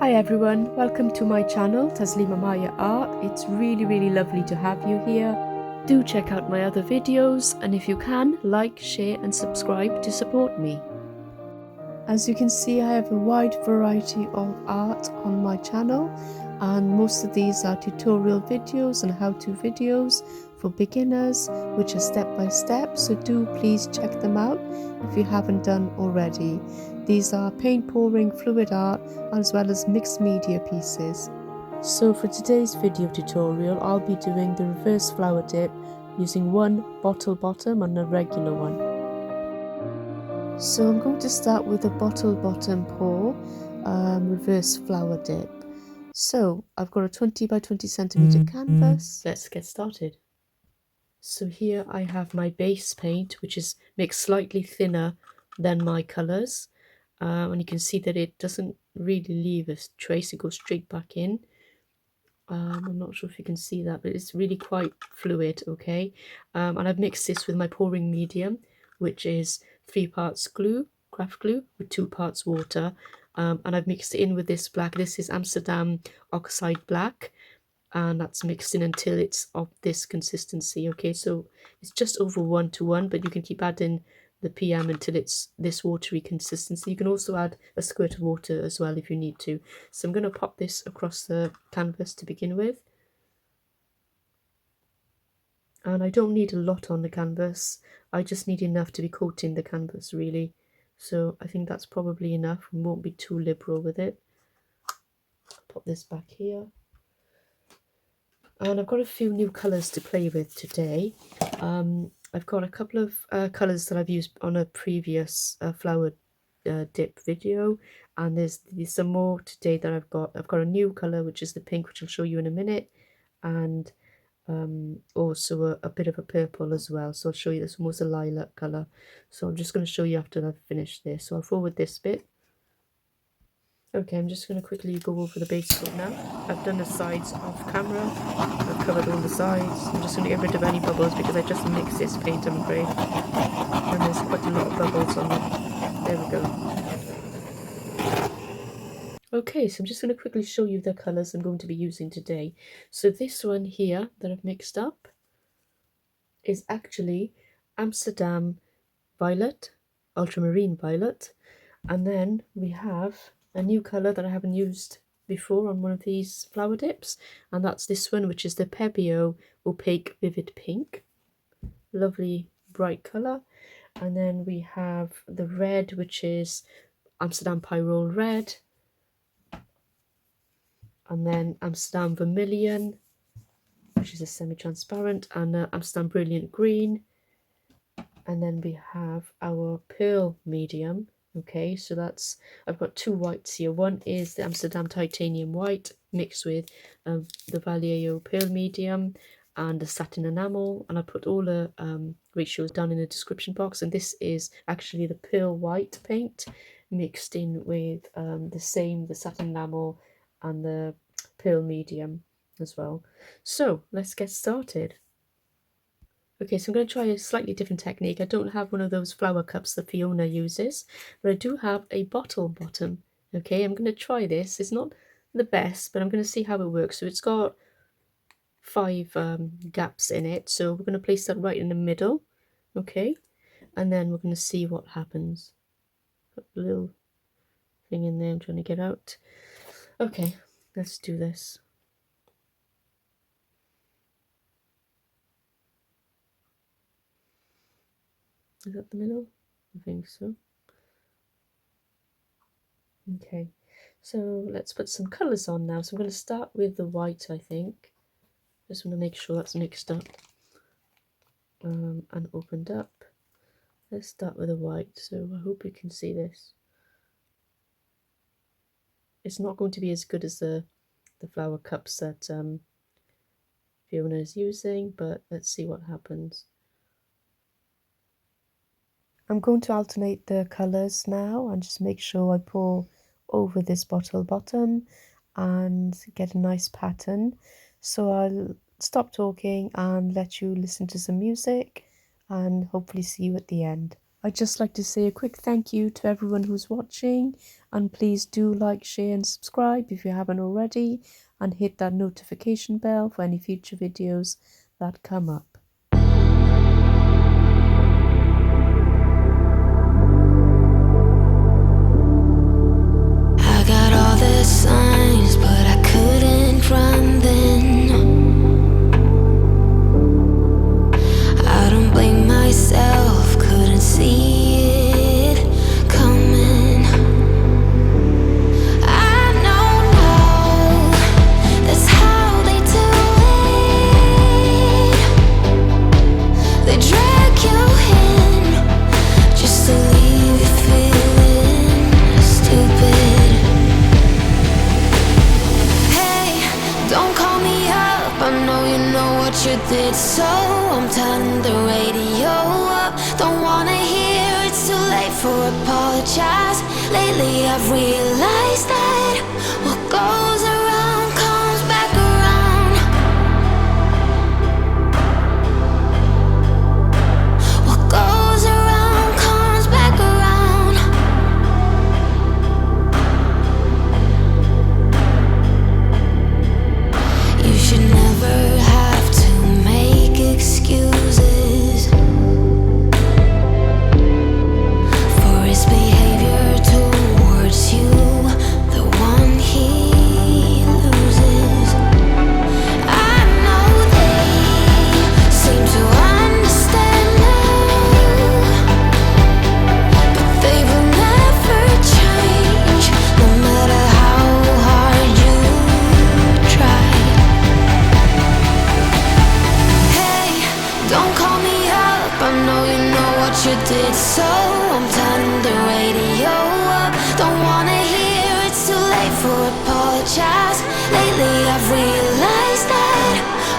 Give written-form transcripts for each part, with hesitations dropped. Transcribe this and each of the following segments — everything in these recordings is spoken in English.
Hi everyone, welcome to my channel Taslima Maya Art. It's really lovely to have you here. Do check out my other videos, and if you can, like, share and subscribe to support me. As you can see, I have a wide variety of art on my channel, and most of these are tutorial videos and how-to videos for beginners, which are step by step, so do please check them out if you haven't done already. These are paint pouring, fluid art, as well as mixed media pieces. So for today's video tutorial, I'll be doing the reverse flower dip using one bottle bottom and a regular one. So I'm going to start with a bottle bottom pour reverse flower dip. So I've got a 20 by 20 centimeter canvas. Let's get started. So here I have my base paint, which is mixed slightly thinner than my colours. And you can see that it doesn't really leave a trace, it goes straight back in. I'm not sure if you can see that, but it's really quite fluid, okay? And I've mixed this with my pouring medium, which is 3 parts glue, craft glue, with 2 parts water. And I've mixed it in with this black. This is Amsterdam Oxide black, and that's mixed in until it's of this consistency, okay? So it's just over 1 to 1, but you can keep adding the PM until it's this watery consistency. You can also add a squirt of water as well if you need to. So I'm going to pop this across the canvas to begin with. And I don't need a lot on the canvas. I just need enough to be coating the canvas, really. So I think that's probably enough. We won't be too liberal with it. I'll pop this back here. And I've got a few new colours to play with today. I've got a couple of colours that I've used on a previous flower dip video, and there's some more today that I've got. I've got a new colour, which is the pink, which I'll show you in a minute, and also a bit of a purple as well. So I'll show you. This one was a lilac colour, so I'm just going to show you after I've finished this. So I'll forward this bit. Okay, I'm just going to quickly go over the base coat now. I've done the sides off camera. I've covered all the sides. I'm just going to get rid of any bubbles because I just mixed this paint, I'm afraid. And there's quite a lot of bubbles on it. There we go. Okay, so I'm just going to quickly show you the colours I'm going to be using today. So this one here that I've mixed up is actually Amsterdam Violet, Ultramarine Violet. And then we have a new colour that I haven't used before on one of these flower dips, and that's this one, which is the Pebeo Opaque Vivid Pink. Lovely bright colour. And then we have the red, which is Amsterdam Pyrole Red, and then Amsterdam Vermillion, which is a semi-transparent, and Amsterdam Brilliant Green. And then we have our pearl medium. Okay, so that's, I've got 2 whites here. One is the Amsterdam Titanium White mixed with the Vallejo Pearl Medium and the Satin Enamel, and I put all the ratios down in the description box. And this is actually the Pearl White paint mixed in with the Satin Enamel and the Pearl Medium as well. So let's get started. Okay, so I'm going to try a slightly different technique. I don't have one of those flower cups that Fiona uses, but I do have a bottle bottom. Okay, I'm going to try this. It's not the best, but I'm going to see how it works. So it's got 5 gaps in it, so we're going to place that right in the middle. Okay, and then we're going to see what happens. Put a little thing in there I'm trying to get out. Okay, let's do this. Is that the middle? I think so. Okay, so let's put some colours on now. So I'm going to start with the white, I think. Just want to make sure that's mixed up and opened up. Let's start with the white, so I hope you can see this. It's not going to be as good as the flower cups that Fiona is using, but let's see what happens. I'm going to alternate the colours now and just make sure I pour over this bottle bottom and get a nice pattern. So I'll stop talking and let you listen to some music and hopefully see you at the end. I'd just like to say a quick thank you to everyone who's watching, and please do like, share and subscribe if you haven't already, and hit that notification bell for any future videos that come up. I got all the signs, but I couldn't run then. I don't blame myself, couldn't see it coming. I know now, that's how they do it. They drag you in, just to leave you feeling stupid. Hey, don't call me up, I know you know what you did, so I'm turning the radio up. Don't wanna hear it's too late for apologize. Lately I've realized that what goes around comes back around. What goes around comes back around. You should never have to make excuses for his behavior towards you, the one he loses. I know they seem to understand now, but they will never change, no matter how hard you try. Hey, don't call me up, I know you know what you did, so I'm turning the radio up. Don't wanna hear it's too late for apologize. Lately I've realized that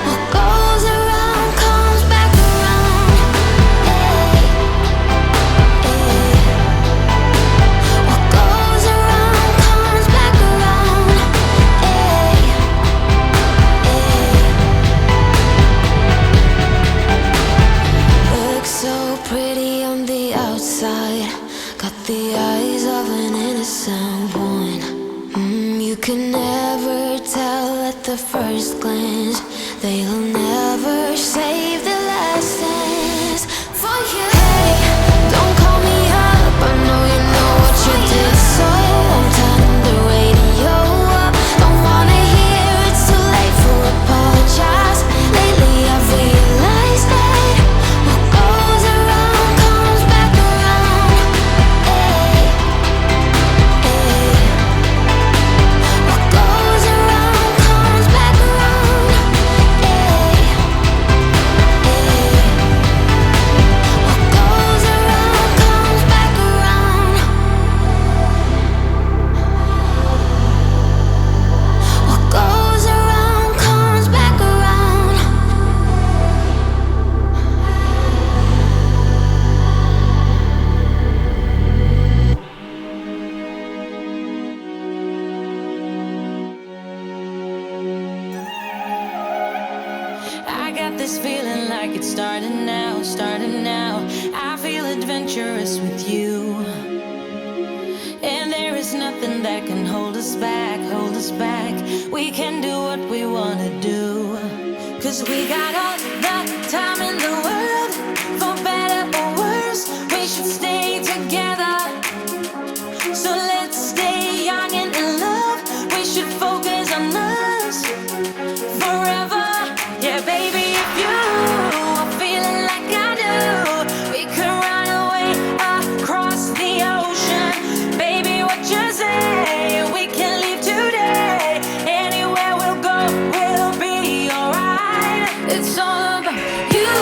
what goes around comes back around. Hey, hey. What goes around comes back around. Hey, hey. Look so pretty on the outside, got the eyes of an innocent one. You can never tell at the first glance, they'll never save the last dance for you. Hey, don't call me up, I know you know what you did, so I'm turning the radio up. Don't wanna hear it's too late for apologize. Lately I've realized that what goes around comes back around. Hey, hey. What goes around comes back around. Hey, hey. What goes around comes back around. What goes around comes back around. I got this feeling like it's starting now, starting now. I feel adventurous with you, and there is nothing that can hold us back, hold us back. We can do what we wanna do, 'cause we got all the time in the world, for better or worse. We should stay together, so let's stay young and in love. We should focus on us forever. Yeah, baby, if you are feeling like I do, we could run away across the ocean. Baby, what you say? We can leave today. Anywhere we'll go, we'll be alright. It's all about you.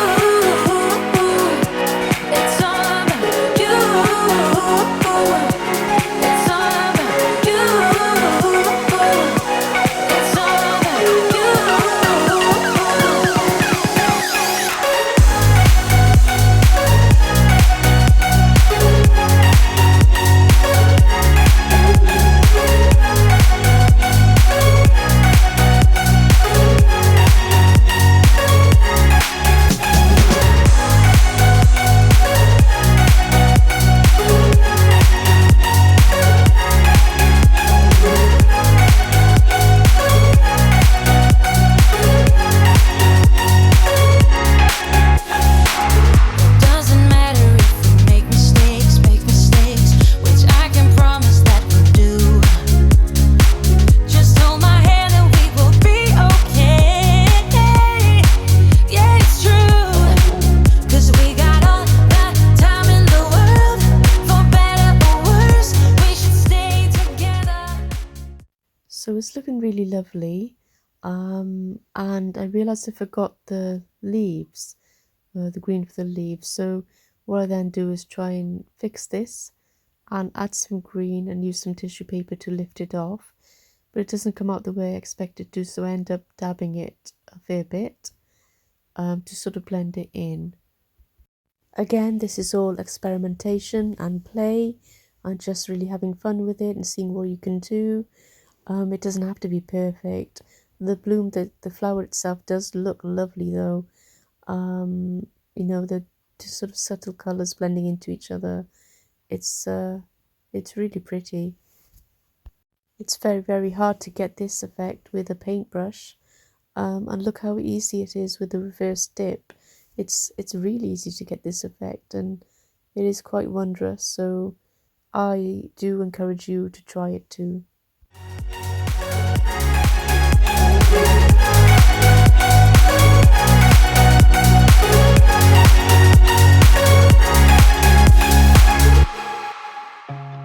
So it's looking really lovely. And I realized I forgot the leaves, the green for the leaves. So what I then do is try and fix this and add some green and use some tissue paper to lift it off. But it doesn't come out the way I expected to, so I end up dabbing it a fair bit to sort of blend it in. Again, this is all experimentation and play and just really having fun with it and seeing what you can do. It doesn't have to be perfect. The bloom, the flower itself does look lovely though. You know, the two sort of subtle colours blending into each other. It's really pretty. It's very, very hard to get this effect with a paintbrush. And look how easy it is with the reverse dip. It's really easy to get this effect, and it is quite wondrous. So I do encourage you to try it too.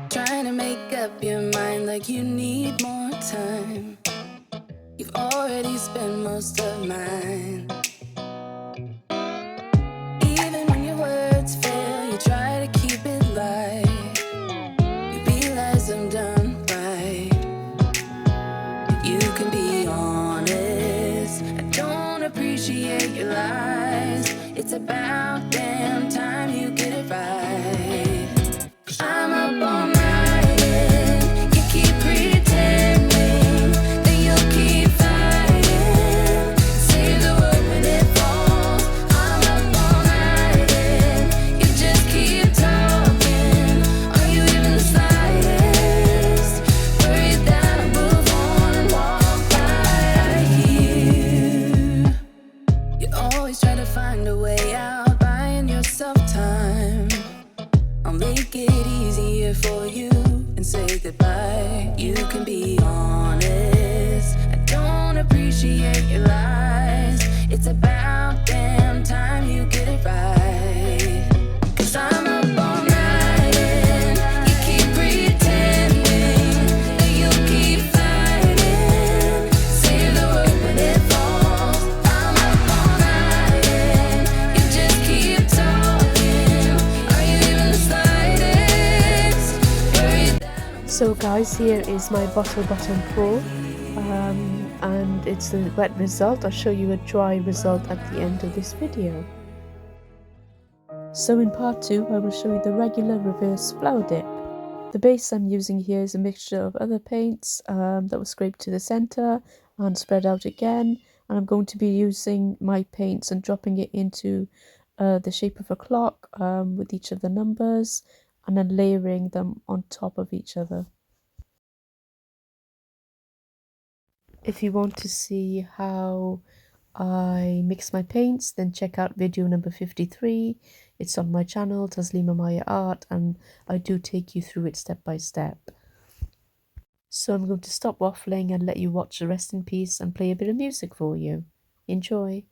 Trying to make up your mind like you need more time. You've already spent most of mine. Even when your words fail, you try to keep it light. You realize I'm done right. You can be honest. I don't appreciate your lies. It's about damn time you get it right. I'm up all night and you keep pretending that you'll keep fighting. Save the world when it falls. I'm up all night and you just keep talking. Are you even the slightest worried that I'll move on and walk by you? You always try to find a way out, buying yourself time. I'll make it easier for you and say goodbye. You can be honest. I don't appreciate your lies. It's about damn time you get it right. 'Cause I'm up all night and you keep pretending that you'll keep fighting. Save the world when it falls. I'm up all night and you just keep talking. Are you even the slightest worried that So guys, here is my bottle bottom pour, and it's a wet result. I'll show you a dry result at the end of this video. So in part 2, I will show you the regular reverse flower dip. The base I'm using here is a mixture of other paints that was scraped to the center and spread out again, and I'm going to be using my paints and dropping it into the shape of a clock with each of the numbers, and then layering them on top of each other. If you want to see how I mix my paints, then check out video number 53. It's on my channel, Taslima Maya Art, and I do take you through it step by step. So I'm going to stop waffling and let you watch the rest in peace and play a bit of music for you. Enjoy.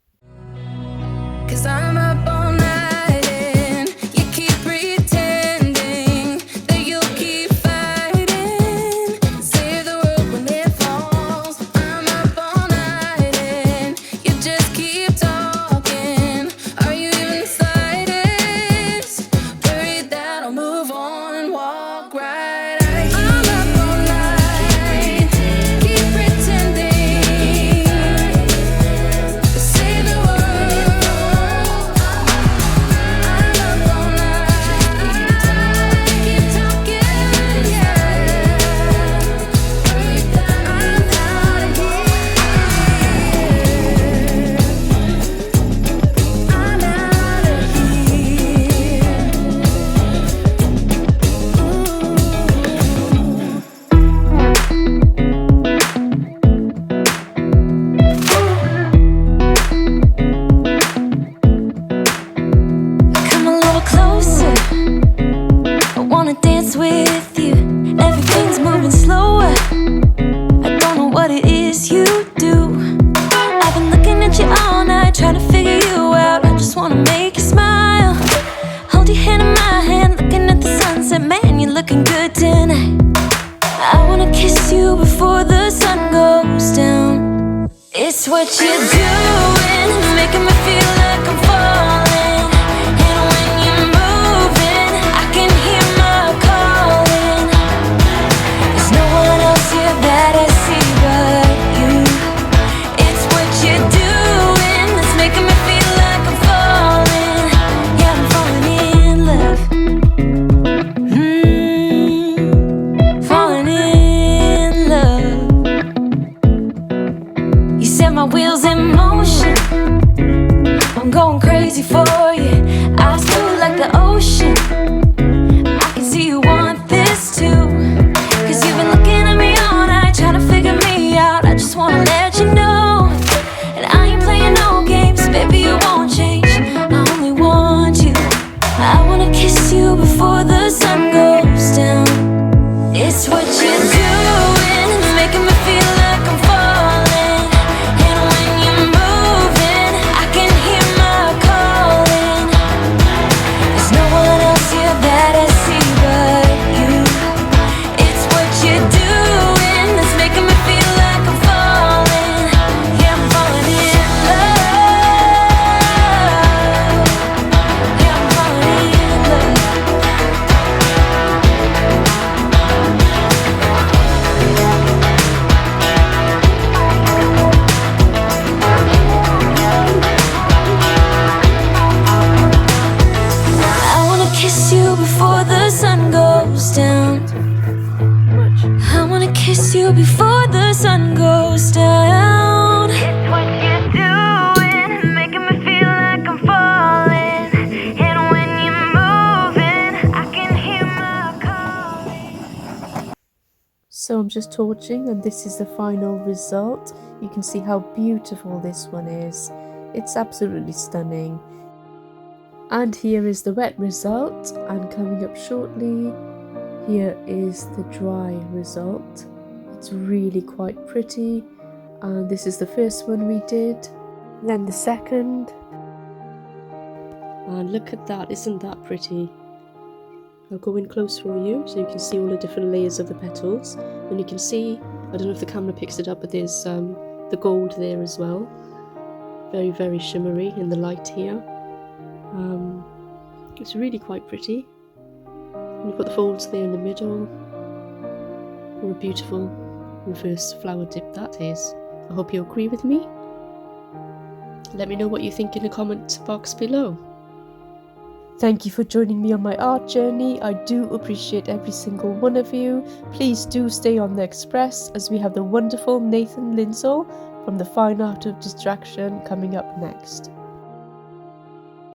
'Cause I'm up all night and you keep pretending that you'll keep fighting. Save the world when it falls. I'm up all night and you just keep talking. Are you even the slightest worried that I'll move on and walk right out of here? I'm up all night, keep pretending. Save the world. the sun goes down. It's what you're doing, making me feel like I'm falling. And when you're moving, I can hear my calling. There's no one else here that I see but you. It's what you're doing that's making me feel like I'm falling. Yeah, I'm falling in love. Falling in love. You set my wheels in motion. I'm going crazy for you. Eyes blue like the ocean. I can see you want this too. Cause you've been looking at me all night, trying to figure me out. I just wanna let you know. And I ain't playing no games, baby, you won't change. I only want you. I wanna kiss you before the sun goes down. It's what you're doing, making me feel like I'm falling. And when you're moving, I can hear my calling. There's no one else here that I see but you. It's what you're doing that's making me feel like I'm falling. Yeah, I'm falling in love. Yeah, I'm falling in love. I wanna kiss you before the sun goes down. Much. I wanna kiss you before the sun goes down. It's what you're doing, making me feel like I'm falling. And when you're moving, I can hear my calling. So I'm just torching, and this is the final result. You can see how beautiful this one is. It's absolutely stunning. And here is the wet result, and coming up shortly, here is the dry result. It's really quite pretty, and this is the first one we did, then the second, and look at that, isn't that pretty? I'll go in close for you so you can see all the different layers of the petals, and you can see, I don't know if the camera picks it up, but there's the gold there as well, very, very shimmery in the light here. It's really quite pretty. And you've got the folds there in the middle. What a beautiful reverse flower dip that is. I hope you agree with me. Let me know what you think in the comment box below. Thank you for joining me on my art journey. I do appreciate every single one of you. Please do stay on the Express as we have the wonderful Nathan Linsell from the Fine Art of Distraction coming up next.